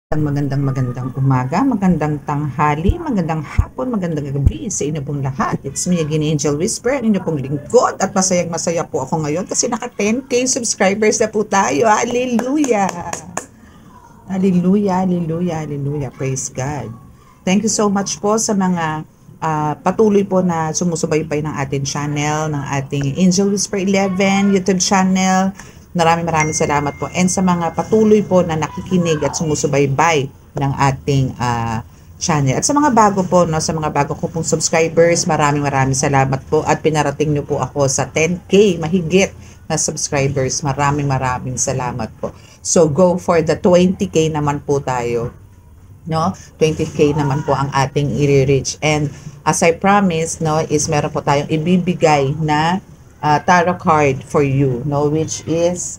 Magandang umaga, magandang tanghali, magandang hapon, magandang gabi sa inyo pong lahat. It's me again, Angel Whisper, ang inyo pong lingkod at masayang-masaya po ako ngayon kasi naka 10K subscribers na po tayo. Hallelujah! Hallelujah, hallelujah, hallelujah. Praise God. Thank you so much po sa mga patuloy po na sumusubaybay ng ating channel, ng ating Angel Whisper 11 YouTube channel. Maraming salamat po. And sa mga patuloy po na nakikinig at sumusubaybay ng ating channel. At sa mga bago po, no, sa mga bago ko pong subscribers, maraming salamat po. At pinarating nyo po ako sa 10K mahigit na subscribers. Maraming salamat po. So go for the 20K naman po tayo. No? 20K naman po ang ating i-reach. And as I promised, no, is meron po tayong ibibigay na tarot card for you, no, which is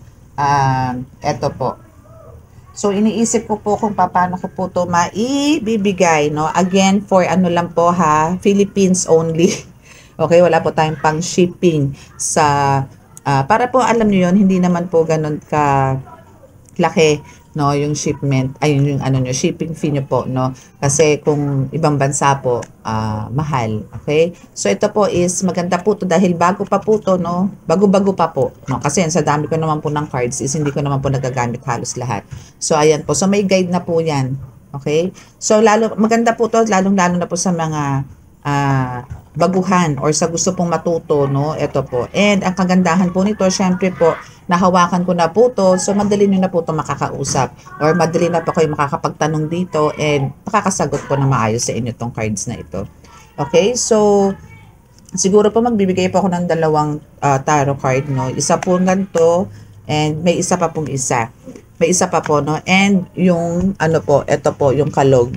eto po. So iniisip ko po kung paano ko po to maibibigay, no, again for ano lang po ha, Philippines only. Okay, wala po tayong pang shipping sa para po alam niyo yon, hindi naman po ganun ka laki, no, yung shipment, ay yung ano nyo, shipping fee nyo po, no, kasi kung ibang bansa po, mahal, okay? So ito po is maganda po to dahil bago pa po to, no, bago-bago pa po, no, kasi sa dami ko naman po ng cards is hindi ko naman po nagagamit halos lahat. So ayan po, so may guide na po yan, okay? So lalo, maganda po to, lalong-lalo na po sa mga baguhan or sa gusto pong matuto, no, ito po. And ang kagandahan po nito, syempre po, nahawakan ko na po to, so madali nyo na po to makakausap or madali na po kayo makakapagtanong dito and makakasagot po na maayos sa inyo tong cards na ito. Okay, so siguro po magbibigay po ako ng dalawang tarot card, no, isa po ganito and may isa pa pong isa. May isa pa po, no, and yung ano po, ito po yung kalog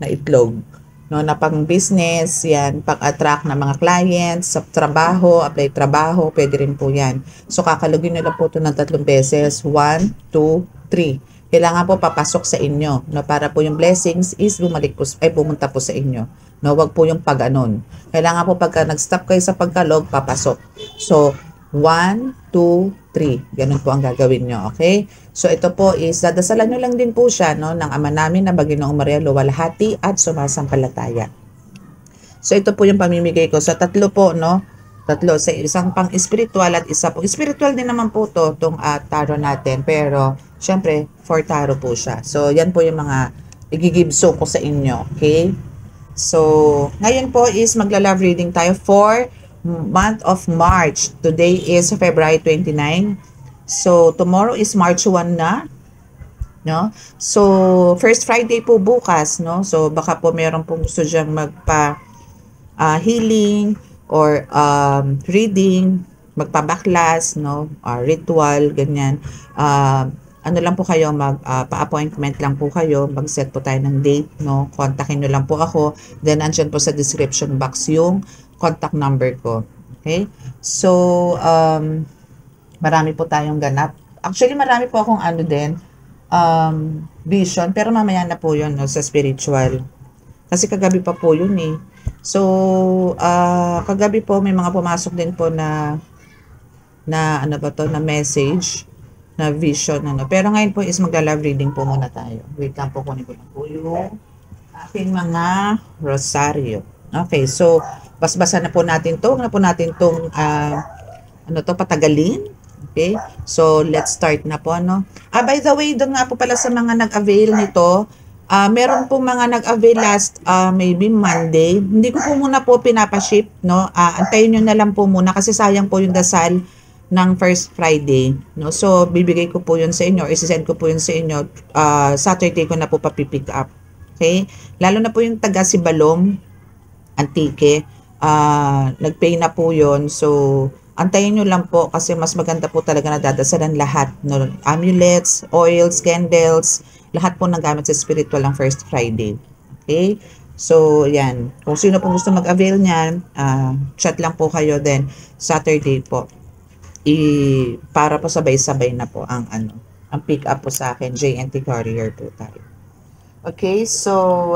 na itlog, no, na pang business, yan, pang attract ng mga clients, sa trabaho, apply trabaho, pwede rin po yan. So, kakalugin nyo lang po ito ng 3 beses, 1, 2, 3. Kailangan po papasok sa inyo, no, para po yung blessings is bumalik po, ay pumunta po sa inyo. No, wag po yung pag-anon. Kailangan po pagka nag-stop kayo sa pagkalog, papasok. So, 1, 2, 3. Ganun po ang gagawin nyo, okay? So, ito po is, dadasalan nyo lang din po siya, no, ng Ama namin na Baginoong Maria Luwalhati at sumasampalataya. So, ito po yung pamimigay ko. Sa tatlo po, no, tatlo, sa isang pang spiritual at isa po. Spiritual din naman po to, itong tarot natin. Pero, syempre, for tarot po siya. So, yan po yung mga igigibso ko sa inyo, okay? So, ngayon po is magla-love reading tayo for month of March. Today is February 29. So, tomorrow is March 1 na. No? So, first Friday po bukas, no? So, baka po meron pong gusto diyang magpa healing or reading, magpa-backlash, no? Ritual, ganyan. Ano lang po kayo, pa-appointment lang po kayo, mag-set po tayo ng date, no? Kontakin nyo lang po ako. Then, andyan po sa description box yung contact number ko. Okay? So, marami po tayong ganap. Actually, marami po akong ano din, vision, pero mamaya na po yun, no, sa spiritual. Kasi kagabi pa po yun eh. So, kagabi po may mga pumasok din po na ano ba to, na message, na vision, ano. Pero ngayon po is magla-love reading po muna tayo. Wait lang po, kunin ko lang po yung aking mga rosaryo. Okay, so, basbasa na po natin to. Huwag na po natin tong, ano to, patagalin. Okay, so let's start na po, no? By the way, doon nga po pala sa mga nag-avail nito, meron po mga nag-avail last, maybe Monday. Hindi ko po muna po pinapaship, no? Antayin nyo na lang po muna kasi sayang po yung dasal ng first Friday, no? So, bibigay ko po yun sa inyo, isi-send ko po yun sa inyo, Saturday ko na po papipick up. Okay? Lalo na po yung taga Sibalom, Antique, nag-pay na po yun. So, antayin nyo lang po kasi mas maganda po talaga na dadasalan lahat. No? Amulets, oils, candles, lahat po ng gamit sa spiritual ng first Friday. Okay? So, yan. Kung sino po gusto mag-avail niyan, chat lang po kayo then Saturday po. Para po sabay-sabay na po ang ang pick up po sa akin. JNT Courier po tayo. Okay, so,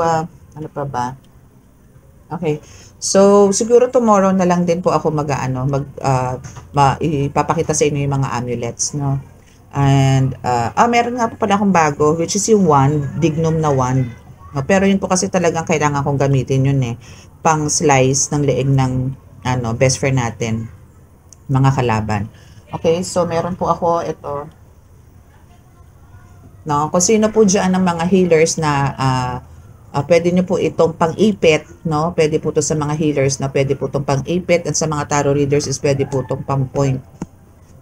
ano pa ba? Okay. So, siguro tomorrow na lang din po ako ipapakita sa inyo yung mga amulets, no? And, meron nga po pala akong bago, which is yung wand, dignum na wand. No, pero yun po kasi talagang kailangan kong gamitin yun eh. Pang slice ng leeg ng best friend natin, mga kalaban. Okay, so meron po ako ito. No, kung sino po dyan ng mga healers na pwede nyo po itong pang-ipit, no? Pwede po to sa mga healers na pwede po itong pang-ipit, at sa mga tarot readers is pwede po itong pang-point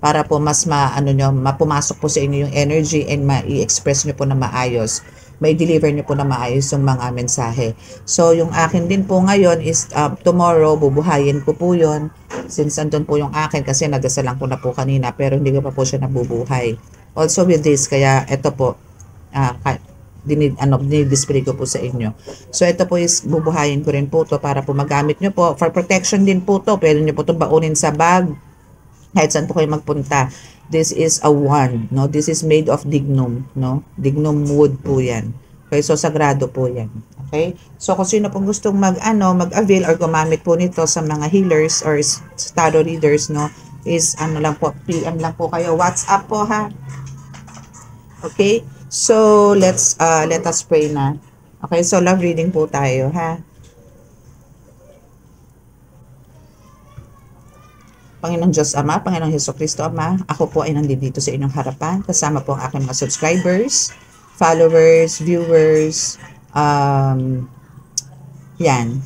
para po mas mapumasok po sa inyo yung energy and ma-i-express nyo po na maayos. May deliver nyo po na maayos yung mga mensahe. So, yung akin din po ngayon is tomorrow, bubuhayin ko po yun. Since andun po yung akin kasi nadasalan ko na po kanina pero hindi ko pa po siya nabubuhay. Also with this, kaya ito po, dinidisplay ko po sa inyo. So, ito po is bubuhayin ko rin po to para po magamit nyo po. For protection din po to. Pwede nyo po itong baunin sa bag. Kahit saan po kayo magpunta. This is a wand, no? This is made of dignum, no? Dignum wood po yan. Okay, so sagrado po yan. Okay? So, kung sino pong gustong mag-avail or gumamit po nito sa mga healers or tarot readers, no? Is, lang po, PM lang po kayo. WhatsApp po, ha? Okay? So, let us pray na. Okay, so love reading po tayo, ha? Panginoong Diyos Ama, Panginoong Hesukristo Ama, ako po ay nandito sa inyong harapan, kasama po ang aking mga subscribers, followers, viewers, yan.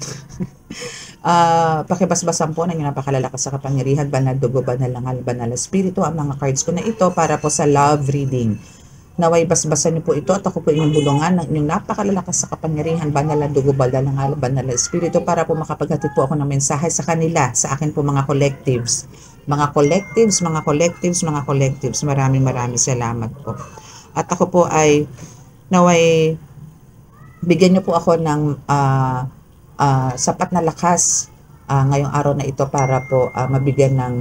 Pakibasbasan po ng inyong napakalalakas sa kapangyarihan, banal dugo, banal langal, banal espiritu, ang mga cards ko na ito para po sa love reading. Naway basbasan niyo po ito at ako po inyong bulungan ng inyong napakalalakas sa kapangyarihan, banal na dugo, banal ng banal na espiritu para po makapaghatid po ako ng mensahe sa kanila, sa akin po mga collectives. Mga collectives, maraming salamat po. At ako po ay naway bigyan niyo po ako ng sapat na lakas ngayong araw na ito para po mabigyan ng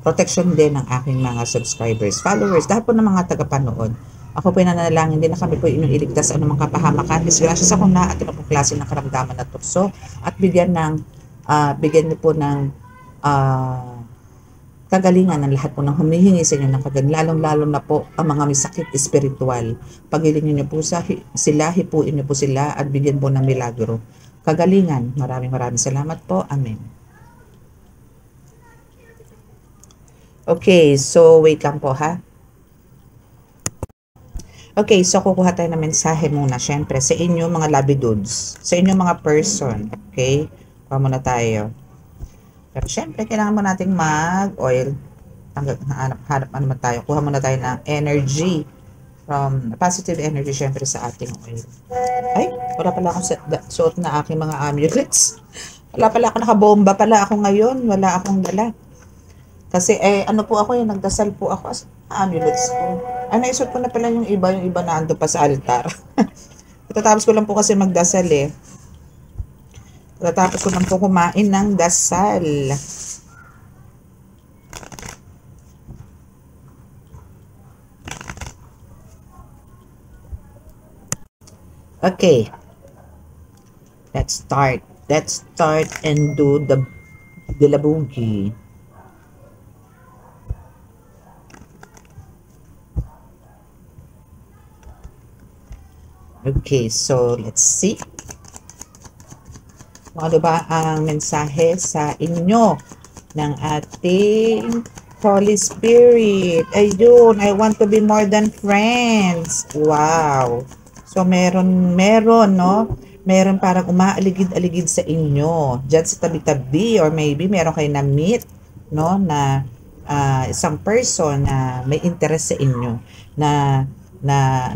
protection din ng aking mga subscribers, followers, lahat po ng mga tagapanood. Ako po nananalangin din na kami po inyong iligtas sa anumang kapahamakan, disgrasya sa kuna at anumang klase ng karamdaman at tukso at bigyan niyo po ng kagalingan ng lahat po ng humihingi sa inyo ng kagalingan, lalong-lalo na po ang mga may sakit espiritual. Pagilingin niyo po sila, hipuin niyo po sila at bigyan po ng milagro. Kagalingan. Maraming salamat po. Amen. Okay, so wait lang po ha. Okay, so kukuha tayo ng mensahe muna, syempre, sa inyo mga labidudes, sa inyo mga person, okay? Kuha muna tayo. Pero syempre, kailangan mo nating mag-oil. Hanap naman tayo. Kuha muna tayo ng energy, from positive energy, syempre, sa ating oil. Ay, wala pala akong suot na aking mga amulets. Wala pala ako, nakabomba pala ako ngayon. Wala akong dala. Kasi, po ako yung nagdasal po ako as amulets ko. Naisot ko na pala yung iba na ando pa sa altar. Tatapos ko lang po kasi magdasal eh. Tatapos ko lang po kumain ng dasal. Okay. Let's start and do the Dilabugi. Okay, so let's see. Ano ba ang mensahe sa inyo ng ating Holy Spirit? Ayun, I want to be more than friends. Wow. So meron, no? Meron parang umaaligid-aligid sa inyo. Diyan sa tabi-tabi or maybe meron kayo na meet, no? Na isang person na may interest sa inyo na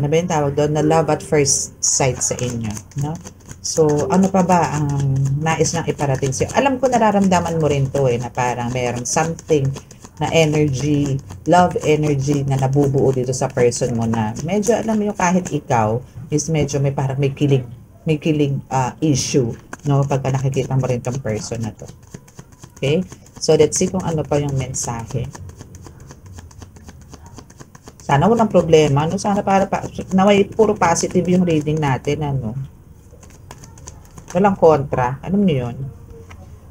ano ba yung tawag doon, na love at first sight sa inyo, no? So, ano pa ba ang nais nang iparating sa'yo? Alam ko nararamdaman mo rin to na parang meron something na energy, love energy na nabubuo dito sa person mo na medyo, alam mo yung kahit ikaw is medyo may parang may kilig issue, no? Pagka nakikita mo rin tong person na to. Okay? So, let's see kung ano pa yung mensahe. Sana walang problema, no? Sana naway puro positive yung reading natin, ano? Walang kontra. Alam niyo yun?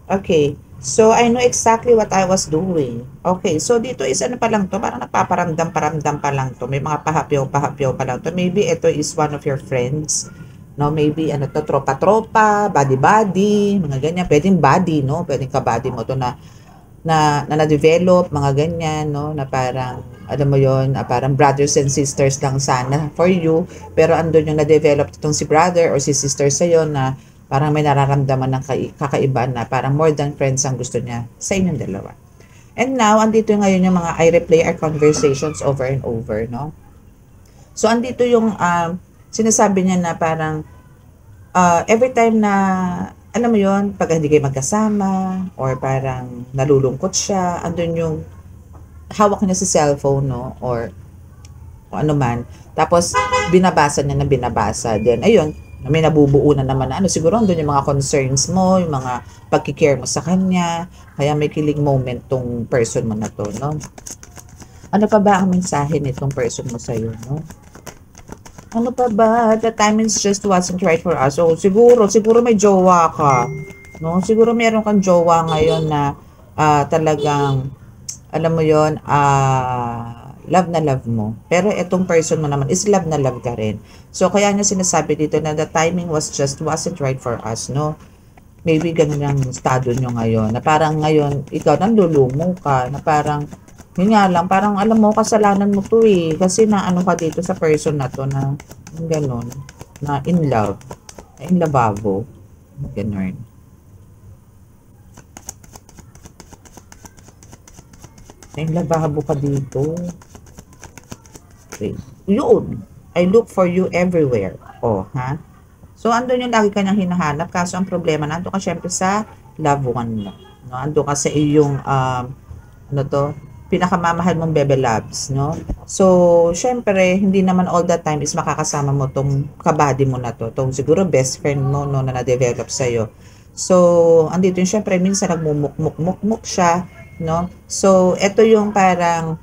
Okay. So, I know exactly what I was doing. Okay, so dito is ano pa lang to, parang nagpaparamdam-paramdam pa lang to. May mga pahapyaw-pahapyaw pa lang to. Maybe ito is one of your friends. No, maybe ano to, tropa-tropa, body-body, mga ganyan. Pwedeng body, no? Pwedeng ka-body mo to na develop, mga ganyan, no? Na parang, alam mo yon, parang brothers and sisters lang sana for you. Pero andun yung na-develop itong si brother or si sister sa'yo na parang may nararamdaman ng kakaiba na parang more than friends ang gusto niya sa inyong dalawa. And now, andito ngayon yung mga I replay our conversations over and over, no? So, andito yung sinasabi niya na parang every time na, alam mo yon, pag hindi kayo magkasama or parang nalulungkot siya, andun yung hawak niya sa cellphone, no? Or kung ano man. Tapos, binabasa niya na binabasa. Then, ayun, may nabubuo na naman na ano, siguro andun yung mga concerns mo, yung mga pagkikare mo sa kanya, kaya may kilig moment tong person mo na to, no? Ano pa ba ang mensahe nitong person mo sa'yo, no? Ano pa ba? The timing just wasn't right for us. So, siguro may jowa ka, no? Siguro meron kang jowa ngayon na talagang, alam mo yon, love na love mo. Pero itong person mo naman is love na love ka rin. So, kaya niya sinasabi dito na the timing wasn't right for us, no? Maybe ganun ang estado nyo ngayon. Na parang ngayon, ikaw nanlulumo ka. Na parang, yun nga lang, parang alam mo, kasalanan mo to eh. Kasi na ano ka dito sa person na to na ganun, na in love. In lababo. Ganun. In lababo ka dito. Okay. Yun. I look for you everywhere. Oh, ha? So, andun yung lagi kanyang hinahanap. Kaso, ang problema, nandun ka syempre sa loved one mo. No? Andun ka sa iyong, ano to, pinakamamahal mong bebe loves, no? So, syempre, hindi naman all the time is makakasama mo tong kabady mo na to. Tong siguro best friend mo, no, na na-develop sa'yo. So, andito yung syempre, minsan nagmumuk-muk-muk siya, no? So, ito yung parang,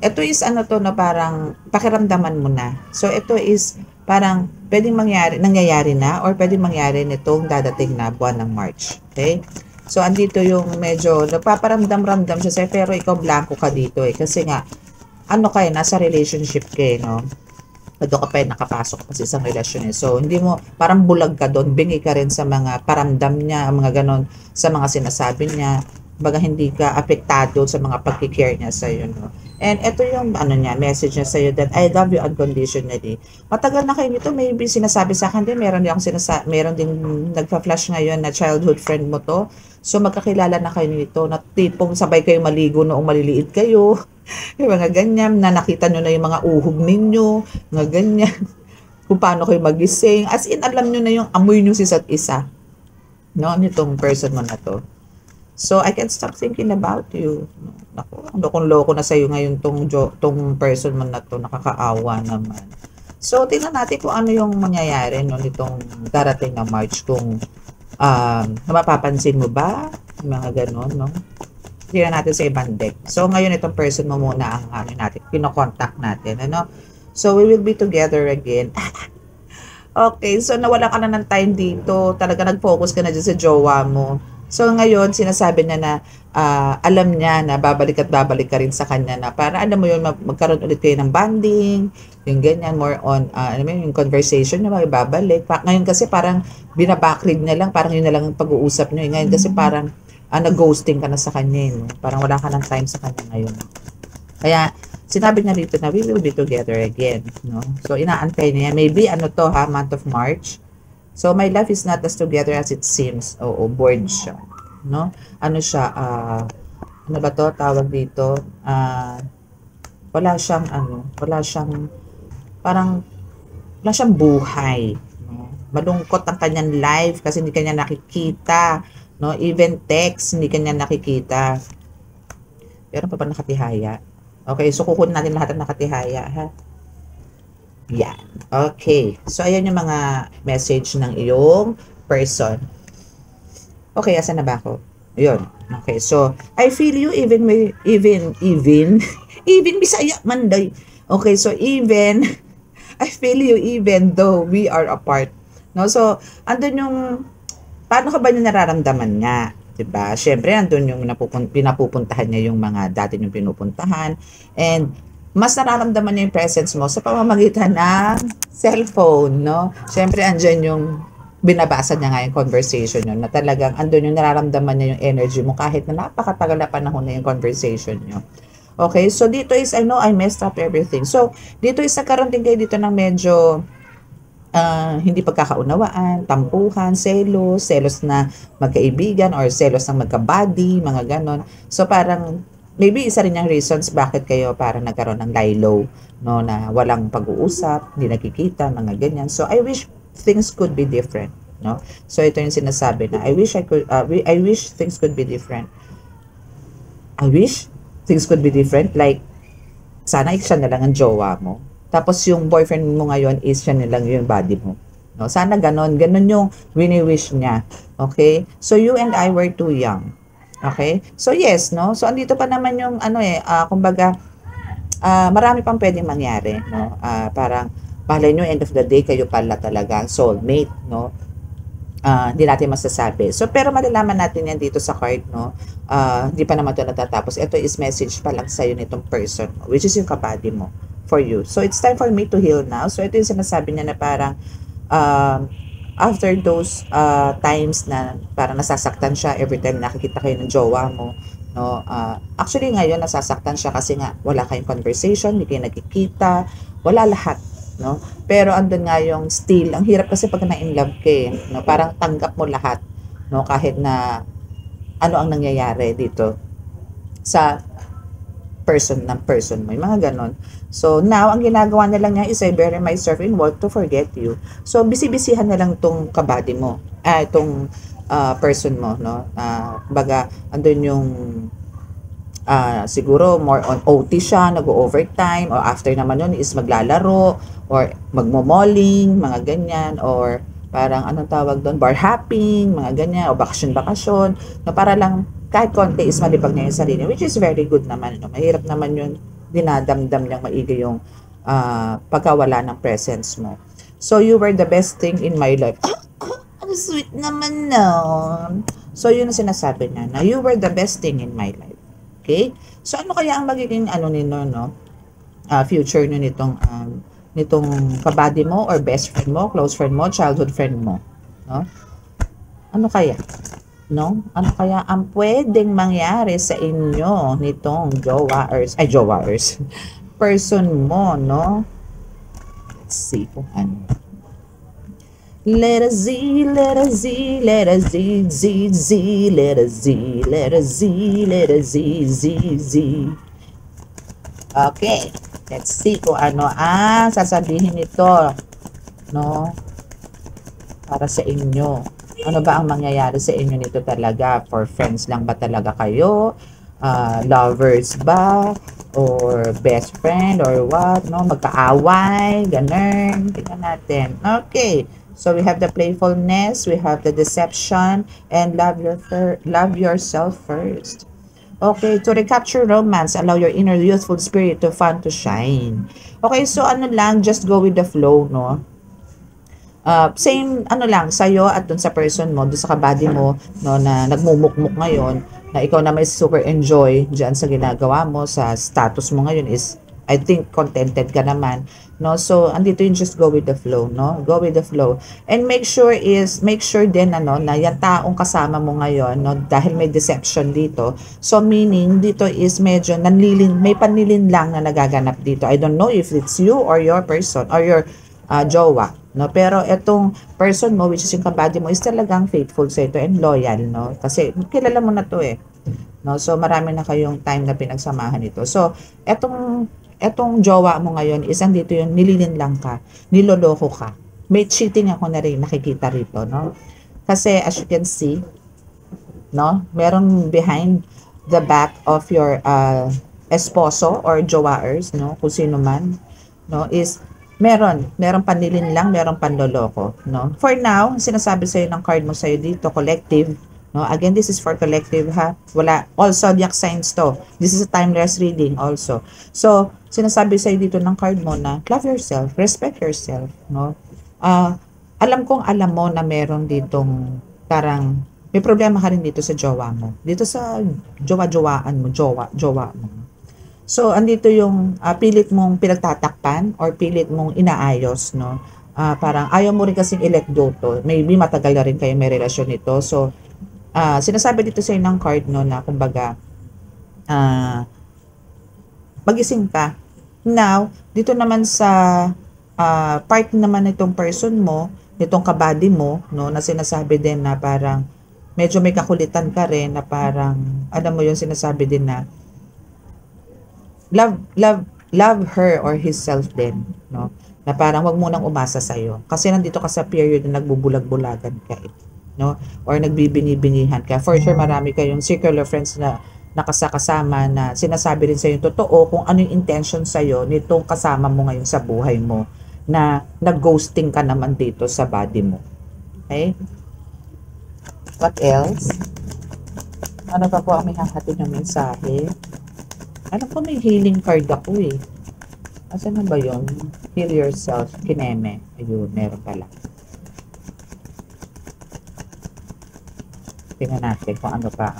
ito is ano to na parang pakiramdaman mo na. So, ito is parang pwedeng nangyayari na or pwedeng mangyari nitong dadating na buwan ng March. Okay? So, andito yung medyo napaparamdam-ramdam siya sa'yo, pero ikaw blanco ka dito eh. Kasi nga, ano kayo, nasa relationship kayo, no? Doon ka pa yung nakapasok kasi sa relasyon eh. So, hindi mo, parang bulag ka doon, bingi ka rin sa mga paramdam niya, mga ganon, sa mga sinasabi niya. Baga hindi ka apektado sa mga pagkikare niya sa'yo, no? And ito yung ano niya, message niya sa'yo that I love you unconditionally. Matagal na kayo nito, maybe sinasabi sa akin din, meron din nagpa-flash ngayon na childhood friend mo to. So magkakilala na kayo nito, na tipong sabay kayo maligo noong maliliit kayo. Yung mga ganyan, na nakita nyo na yung mga uhog ninyo, mga ganyan. Kung paano kayo magising. As in, alam nyo na yung amoy nyo sa isa't isa. No, nitong person mo na to. So, I can't stop thinking about you. Naku, loko na sa'yo ngayon tong person mo na to. Nakakaawa naman. So, tingnan natin kung ano yung mangyayari no, nitong darating na March. Kung mapapansin mo ba? Mga ganon, no? Tingnan natin sa ibang deck. So, ngayon itong person mo muna ang natin, pinocontact natin. Ano? So, we will be together again. Okay, so nawala ka na ng time dito. Talaga nag-focus ka na dyan sa jowa mo. So ngayon, sinasabi niya na alam niya na babalik at babalik ka rin sa kanya na para alam mo yun, magkaroon ulit kayo ng bonding, yung ganyan, more on, alam mo yung conversation niya, babalik. Ngayon kasi parang binabackread na lang, parang yun na lang ang pag-uusap niyo. Ngayon kasi parang nag-ghosting ka na sa kanya, no? Parang wala ka ng time sa kanya ngayon. Kaya, sinabi niya dito na we will be together again, no? So, inaantay niya. Maybe, month of March. So, my life is not as together as it seems. Oo, bored siya. No? Ano siya, ano ba to tawag dito? Wala siyang, parang, wala siyang buhay. No? Malungkot ang kanyang life kasi hindi kanya nakikita. No? Even text, hindi kanya nakikita. Pero pa nakatihaya? Okay, so kukunin natin lahat ng nakatihaya, ha? Yan. Okay. So, ayan yung mga message ng iyong person. Okay, asan na ba ako? Yun. Okay, so, I feel you even Bisaya Manday. Okay, so even, I feel you even though we are apart. No? So, andun yung, paano ka ba yung nararamdaman nga? 'Diba? Siyempre andun yung pinapupuntahan niya yung mga dati niyong pinupuntahan, and mas nararamdaman niya yung presence mo sa pamamagitan ng cellphone, 'no? Siyempre andiyan yung binabasa niya nga yung conversation niyo na talagang andun yung nararamdaman niya yung energy mo kahit na napakatagal na panahon na yung conversation niyo. Okay, so dito is I know I messed up everything. So dito is nagkaroon din kayo dito ng medyo hindi pagkakaunawaan, tampuhan, selos na magkaibigan or selos ng magka-buddy, mga ganon. So parang maybe isa rin yung reasons bakit kayo parang nagkaroon ng lie low, no, na walang pag-uusap, hindi nakikita, mga ganyan. So I wish things could be different, no. So ito yung sinasabi na I wish things could be different. I wish things could be different, like sana siya na lang ang jowa mo. Tapos yung boyfriend mo ngayon is siya na lang yung body mo. No? Sana ganon. Ganon yung wini-wish niya. Okay? So you and I were too young. Okay? So yes, no? So andito pa naman yung kumbaga, marami pang pwedeng mangyari, no? Parang malay nyo, end of the day, kayo pala talaga soulmate, no? Hindi natin masasabi. So, pero malalaman natin yan dito sa card, no? Hindi pa naman ito natatapos. Ito is message pa lang sa'yo nitong person, which is yung kabady mo for you. So, it's time for me to heal now. So, ito yung sinasabi niya na parang after those times na parang nasasaktan siya every time nakikita kayo ng jowa mo, no? Actually, ngayon nasasaktan siya kasi nga wala kayong conversation, hindi kayo nagkikita, wala lahat, no? Pero andun nga yung still, ang hirap kasi pag na-in love ka, no? Parang tanggap mo lahat, no? Kahit na ano ang nangyayari dito sa person mo, yung mga ganon. So now, ang ginagawa na lang niya is I bury myself in what to forget you. So bisi-bisihan na lang tong kabady mo, itong person mo, no? Baga, andun yung siguro more on OT siya, nag-overtime, or after naman yun is maglalaro, or magmomoling, mga ganyan, or parang anong tawag doon, bar hopping, mga ganyan, o bakasyon, na para lang kahit konti is malibag niya yung sarili, which is very good naman, no? Mahirap naman yung dinadamdam niyang maigi yung pagkawala ng presence mo. So you were the best thing in my life. Ang sweet naman, no? So yun ang sinasabi niya, na you were the best thing in my life. Okay? So ano kaya ang magiging nino, no? Future nyo nitong kabady mo, or best friend mo, close friend mo, childhood friend mo, no? Ano kaya? No? Ano kaya ang pwedeng mangyari sa inyo nitong jowaers, person mo, no? Let's see kung ano. Letter Z, letter Z, letter Z, Z, Z, letter Z, letter Z, letter Z, Z, Z. Okay, let's see kung ano ang sasabihin nito, no? Para sa inyo. Ano ba ang mangyayari sa inyo nito talaga? For friends lang ba talaga kayo? Lovers ba? Or best friend? Or what? No? Magkaaway? Ganun. Tingnan natin. Okay. So we have the playfulness, we have the deception, and love yourself first. Okay, to recapture romance, allow your inner youthful spirit to fun to shine. Okay, so ano lang, just go with the flow, no? Same ano lang sa'yo at dun sa person mo, dun sa kabady mo, no, na nagmumukmuk ngayon, na ikaw na may super enjoy dyan sa ginagawa mo, sa status mo ngayon is, I think, contented ka naman, no? So, andito yung just go with the flow, no? Go with the flow. And make sure din, na yung taong kasama mo ngayon, no? Dahil may deception dito. So, meaning, dito is medyo may panlilin lang na nagaganap dito. I don't know if it's you or your person, or your jowa, no? Pero etong person mo, which is yung kabady mo, is talagang faithful sa ito and loyal, no? Kasi, kilala mo na to no? So, marami na kayong time na pinagsamahan ito. So, etong jowa mo ngayon is andito yung nililin lang ka, niloloko ka. May cheating ako na rin nakikita rito, no? Kasi as you can see, no, meron behind the back of your esposo or jowaers, no, kung sino man, no, is meron panlilin lang, meron panloloko, no? For now, sinasabi sa'yo ng card mo sa'yo dito, collective, no? Again, this is for collective, ha? Wala, all zodiac signs to. This is a timeless reading also. So, sinasabi sa'yo dito ng card mo na love yourself, respect yourself, no? Alam mo na meron ditong parang May problema ka rin dito sa jowa mo. Dito sa jowa-jowaan mo, jowa mo. So, andito yung pilit mong pinagtatakpan or pilit mong inaayos, no? Parang ayaw mo rin kasing i-let go to. Maybe matagal na rin kayo may relasyon nito. So, sinasabi dito sa ng card, no, na kumbaga, magising ka. Now, dito naman sa part naman nitong person mo, nitong kabady mo, no, na sinasabi din na parang medyo may kakulitan ka rin na parang, alam mo yung sinasabi din na love her or himself din, no? Na parang wag mo nang umasa sa iyo. Kasi nandito ka sa period na nagbubulag-bulagan ka, no? Or nagbibingi-bingihan ka. For sure marami kayong circle of friends na nakasakasama na sinasabi rin sa iyo totoo kung ano yung intention sa iyo nitong kasama mo ngayon sa buhay mo na nag-ghosting ka naman dito sa body mo. Okay? What else? Ano pa po ang may hahatid ng mensahe? Alam ko may healing card ako eh. Asan na ba yun? Heal yourself. Kineme. Ayun, meron pala. Tingnan natin kung ano pa.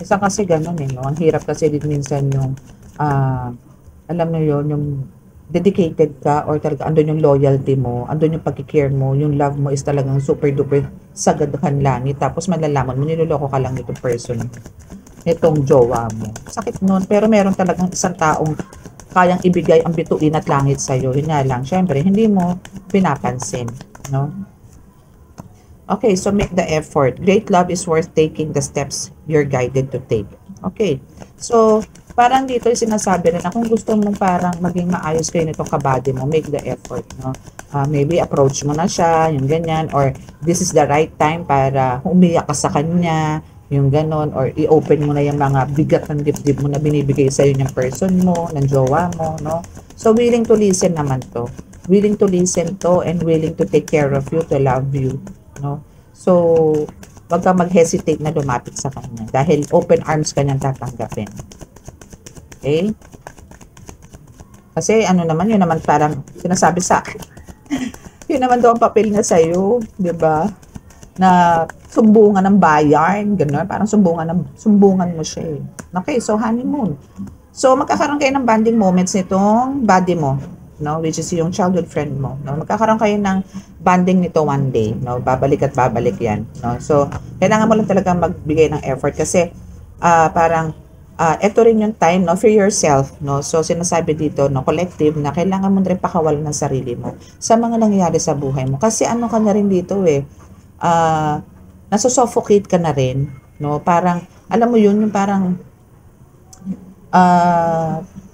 Minsan kasi ganun eh. No? Ang hirap kasi din minsan yung alam mo yun, yung dedicated ka or talaga andun yung loyalty mo, andun yung pagkikare mo, yung love mo is talagang super duper sagadahan langit. Tapos malalaman mo, niloloko ka lang itong person, itong jowa mo. Sakit nun. Pero meron talagang isang taong kayang ibigay ang bituin at langit sa'yo. Yun nga lang, syempre, hindi mo pinapansin. No? Okay, so make the effort. Great love is worth taking the steps you're guided to take. Okay, so parang dito yung sinasabi rin na kung gusto mong parang maging maayos kayo nitong kabady mo, make the effort. No? Maybe approach mo na siya, yung ganyan, or this is the right time para umiyak ka sa kanya, yung ganon, or i-open mo na yung mga bigat ng dibdib mo na binibigay sa iyo ng person mo, ng jowa mo, no? So, willing to listen naman to. Willing to listen to and willing to take care of you, to love you, no? So, wag kang mag-hesitate na lumapit sa kanya dahil open arms ka niyang tatanggapin. Okay? Kasi ano naman, yun naman parang sinasabi sa akin. Yun naman daw ang papel niya sa'yo, di ba? Na sumbungan ng bayan, gano'n. Parang sumbungan mo siya eh. Okay, so honeymoon. So magkakaroon kayo ng bonding moments nitong body mo, no? Which is yung childhood friend mo, no? Magkakaroon kayo ng bonding nito one day, no? Babalik at babalik yan, no? So kailangan mo lang talaga magbigay ng effort kasi parang ito rin yung time, no, for yourself, no? So sinasabi dito, no, collective, na kailangan mo rin pakawalan ng sarili mo sa mga nangyayari sa buhay mo. Kasi ano ka na rin dito eh, nasusuffocate ka na rin, no? Parang, alam mo yun, yung parang,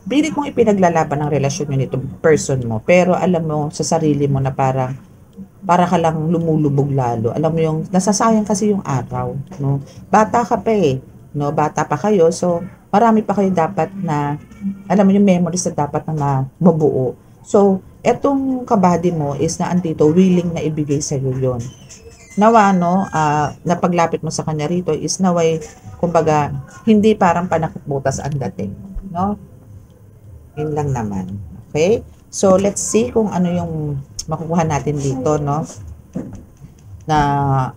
pilit mong ipinaglalaban ng relasyon yun itong person mo, pero alam mo sa sarili mo na parang, para ka lang lumulubog lalo. Alam mo yung, nasasayang kasi yung araw, no? Bata ka pa eh, no? Bata pa kayo, so, marami pa kayo dapat na, alam mo yung memories na dapat na mabuo. So, etong kabady mo is na andito, willing na ibigay sa'yo yun. Nawa, no, na paglapit mo sa kanya rito is naway, kumbaga, hindi parang panakot-butas ang dating, no? Yun lang naman. Okay? So, let's see kung ano yung makukuha natin dito, no? Na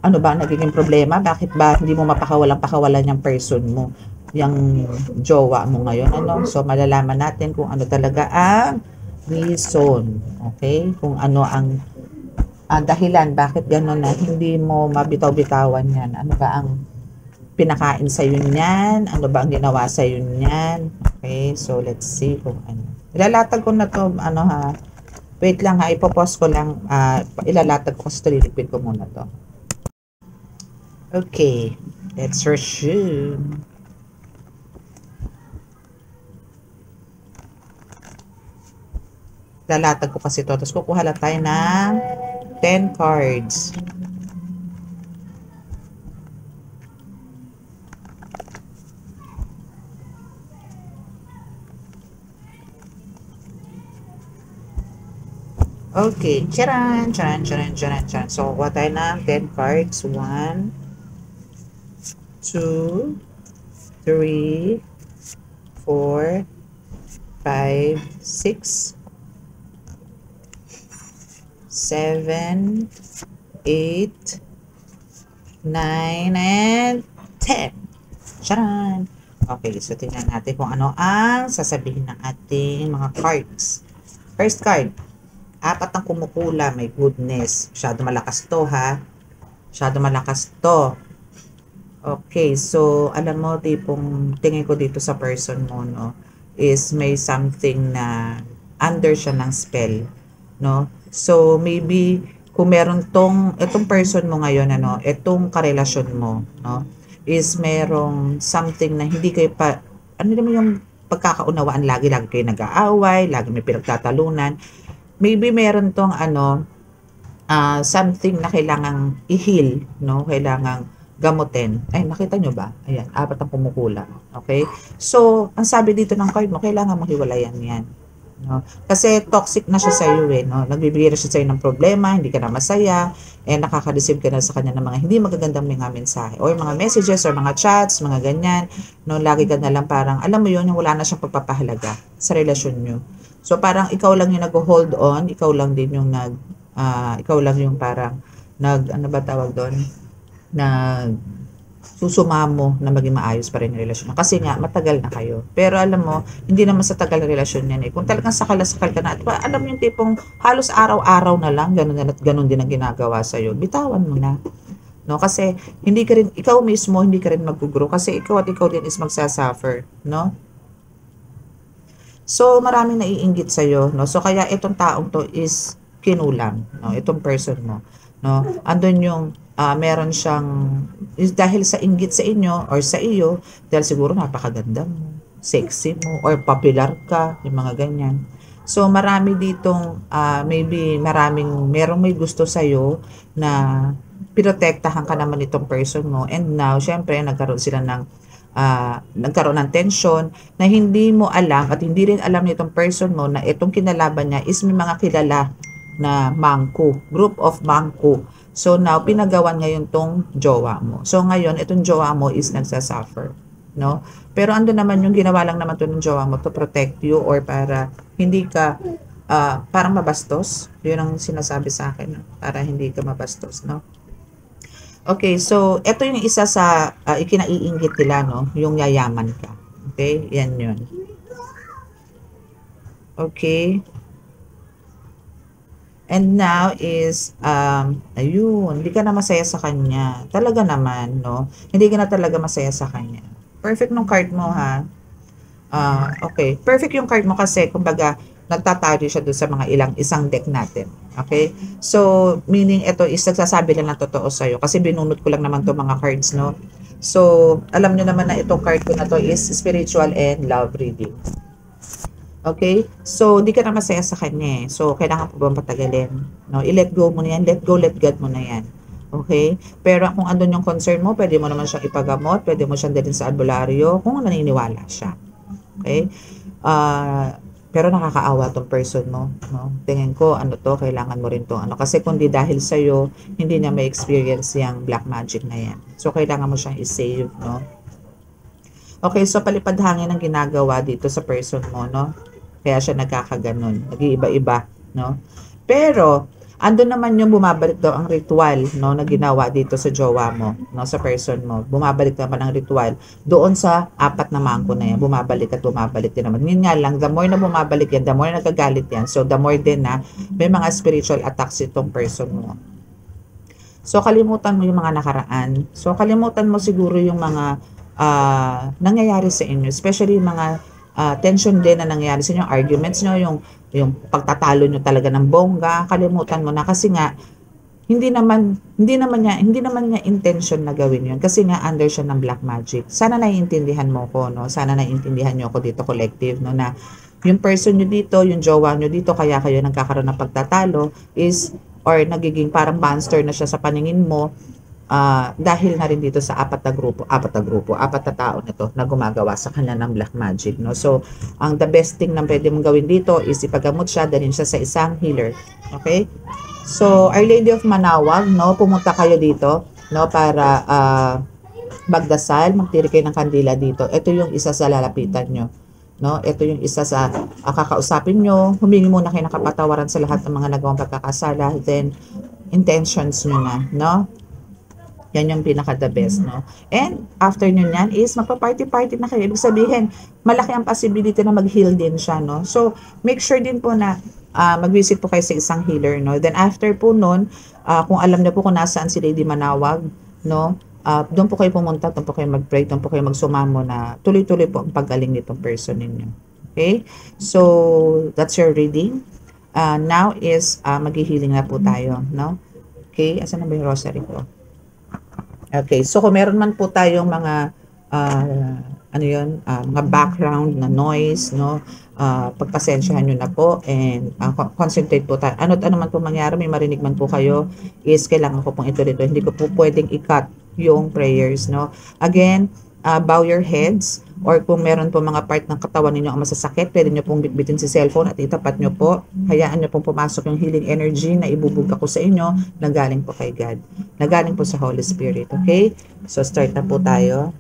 ano ba ang nagiging problema? Bakit ba hindi mo mapakawalang-pakawalan yung person mo, yung jowa mo ngayon, ano? So, malalaman natin kung ano talaga ang reason. Okay? Kung ano ang dahilan, bakit gano'n na hindi mo mabitaw-bitawan yan? Ano ba ang pinakain sa iyo niyan? Ano ba ang ginawa sa iyo niyan? Okay, so let's see kung ano. Ilalatag ko na to, ano ha. Wait lang ha, ipopost ko lang. Ilalatag ko kasi repeat ko muna to. Okay, let's resume. Lalatag ko kasi to. Tapos kukuha lang tayo ng 10 cards. Okay. Charan, charan, charan, charan, charan. So, kuha tayo ng 10 cards. 1, 2, 3, 4, 5, 6, 7, 8, 9, and 10. Charan! Okay, so tingnan natin kung ano ang sasabihin ng ating mga cards. First card, 4 ang kumukula. My goodness. Masyado malakas to, ha? Masyado malakas to. Okay, so alam mo, tipong tingin ko dito sa person mo, no, is may something na under siya ng spell, no? So maybe kung meron itong person mo ngayon, ano, itong karelasyon mo, no, is merong something na hindi kayo pa, ano naman yung pagkakaunawaan, lagi kayo nag-aaway, lagi may pinagtatalunan. Maybe meron tong ano, something na kailangang i-heal, no? Kailangang gamutin. Ay, nakita nyo ba? Ayan, 4 ang kumukulang. Okay? So, ang sabi dito ng card mo, kailangan mong hiwalayan yan. No? Kasi toxic na siya sa iyo, eh. No? Nagbibigay na siya sa iyo ng problema, hindi ka na masaya, nakaka-receive ka na sa kanya ng mga hindi magagandang mga mensahe, or mga messages, or mga chats, mga ganyan. No? Lagi ka na lang parang, alam mo yun, yung wala na siyang pagpapahalaga sa relasyon nyo. So, parang ikaw lang yung nag-hold on, ikaw lang din yung ikaw lang yung parang ano ba tawag doon? Susumamo na maging maayos pa rin yung relasyon. Kasi nga, matagal na kayo. Pero alam mo, hindi naman sa tagal na relasyon yan eh. Kung talagang sakal ka na, at alam mo yung tipong halos araw-araw na lang, ganun at ganun din ang ginagawa sa'yo, bitawan mo na. No? Kasi, hindi ka rin, ikaw mismo, hindi ka rin mag-grow. Kasi ikaw at ikaw din is magsasuffer. No? So, maraming naiinggit sa'yo. No? So, kaya itong taong to is kinulang. No? Itong person mo. No? Andun yung meron siyang, dahil sa inggit sa inyo or sa iyo, dahil siguro napakaganda mo, sexy mo, or popular ka, yung mga ganyan. So, marami ditong, maybe merong may gusto sa'yo na pinotektahan ka naman itong person mo. And now, syempre, nagkaroon ng tension na hindi mo alam at hindi rin alam nitong person mo na itong kinalaban niya is may mga kilala na mangko, group of mangko. So now, pinagawan ngayon tong jowa mo. So ngayon, itong jowa mo is nagsasuffer. No? Pero ando naman yung ginawa lang naman to ng jowa mo to protect you or para hindi ka, parang mabastos. Yun ang sinasabi sa akin. No? Para hindi ka mabastos. No? Okay, so ito yung isa sa ikinaiinggit nila, no? Yung yayaman ka. Okay, yan yun. Okay. And now is, ayun, hindi ka na masaya sa kanya. Talaga naman, no? Hindi ka na talaga masaya sa kanya. Perfect nung card mo, ha? Okay. Perfect yung card mo kasi, kumbaga, nagtatali siya doon sa mga isang deck natin. Okay? So, meaning ito is nagsasabi lang ng totoo sa'yo. Kasi binunot ko lang naman to mga cards, no? So, alam nyo naman na itong card ko na to is spiritual and love reading. Okay? So, di ka na masaya sa kanya eh. So, kailangan po ba patagalin? No? I-let go mo na yan. Let go, let God mo na yan. Okay? Pero kung andun yung concern mo, pwede mo naman siyang ipagamot, pwede mo siyang dalhin sa albularyo kung naniniwala siya. Okay? Pero nakakaawa tong person mo. No? Tingin ko, ano to, kailangan mo rin to. Ano? Kasi kung di dahil sa'yo, hindi niya may experience yung black magic na yan. So, kailangan mo siyang i-save. No? Okay, so palipad hangin ang ginagawa dito sa person mo, no? Kaya siya nagkakaganon, nag-iiba-iba, no? Pero, ando naman yung bumabalik daw ang ritual, no, na ginawa dito sa jowa mo, no, sa person mo. Bumabalik naman ang ritual doon sa 4 na mangko na yan. Bumabalik at bumabalik din naman. Yun nga lang, the more na bumabalik yan, the more na nagagalit yan. So, the more din na may mga spiritual attacks itong person mo. So, kalimutan mo yung mga nakaraan. So, kalimutan mo siguro yung mga nangyayari sa inyo, especially yung mga tension din na nangyayari sa inyo, arguments nyo, yung pagtatalo nyo talaga ng bongga, kalimutan mo na kasi nga hindi naman niya intention na gawin yun kasi nga under siya ng black magic. Sana naiintindihan mo ko, no? Sana naiintindihan niyo ako dito collective, no, na yung person nyo dito, yung jowa nyo dito, kaya kayo nagkakaroon ng pagtatalo is or nagiging parang monster na siya sa paningin mo. Dahil na rin dito sa 4 na tao nito na gumagawa sa kanya ng black magic, no? So, ang the best thing na pwede mong gawin dito is ipagamot siya, dalhin siya sa isang healer. Okay? So, Our Lady of Manawag, no? Pumunta kayo dito, no? Para magdasal, magtiri kayo ng kandila dito. Ito yung isa sa lalapitan nyo. No? Ito yung isa sa kakausapin nyo. Humingi muna kayo ng kapatawaran sa lahat ng mga nagawang pagkakasala. Then, intentions nyo na, no? Yan yung pinaka the best, no? And after nyo yan is magpa-party-party na kayo. Ibig sabihin, malaki ang possibility na mag-heal din siya, no? So, make sure din po na mag-visit po kayo sa isang healer, no? Then after po nun, kung alam na po kung nasaan si Lady Manawag, no? Doon po kayo pumunta, doon po kayo mag-pray, doon po kayo magsumamo na tuloy-tuloy po ang paggaling nitong person ninyo. Okay? So, that's your reading. Now is mag-healing na po tayo, no? Okay? Asan na ba yung rosary ko? Okay, so kung meron man po tayong mga ano yun, mga background na noise, no? Pagpasensyahan nyo na po and concentrate po tayo. Ano't ano man po mangyari, may marinig man po kayo, is kailangan ko pong ito dito. Hindi ko po pwedeng i-cut yung prayers, no? Again, bow your heads, or kung meron po mga part ng katawan ninyo ang masasakit, pwede nyo pong bitbitin si cellphone at itapat nyo po. Hayaan nyo pong pumasok yung healing energy na ibubuga ko sa inyo na galing po kay God, na galing po sa Holy Spirit. Okay? So, start na po tayo.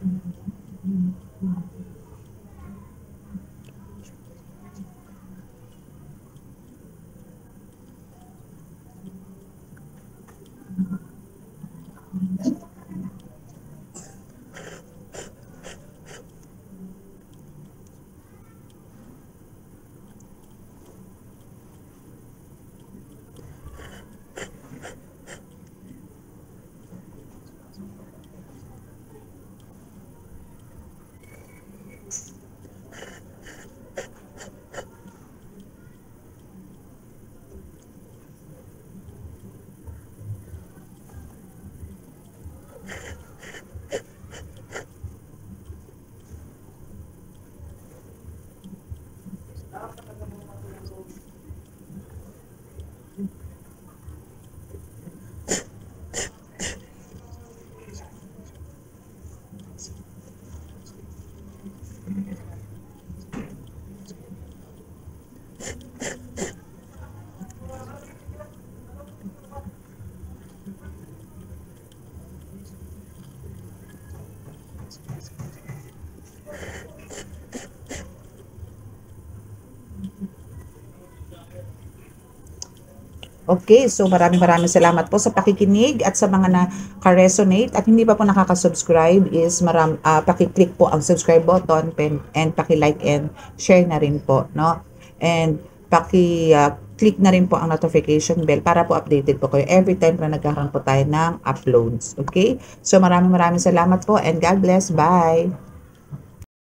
Okay, so maraming salamat po sa pakikinig at sa mga naka-resonate at hindi pa po nakaka-subscribe is paki-click po ang subscribe button and paki-like and share na rin po, no? And paki-click na rin po ang notification bell para po updated po kayo every time na nagkakaroon po tayo ng uploads. Okay? So maraming salamat po and God bless. Bye!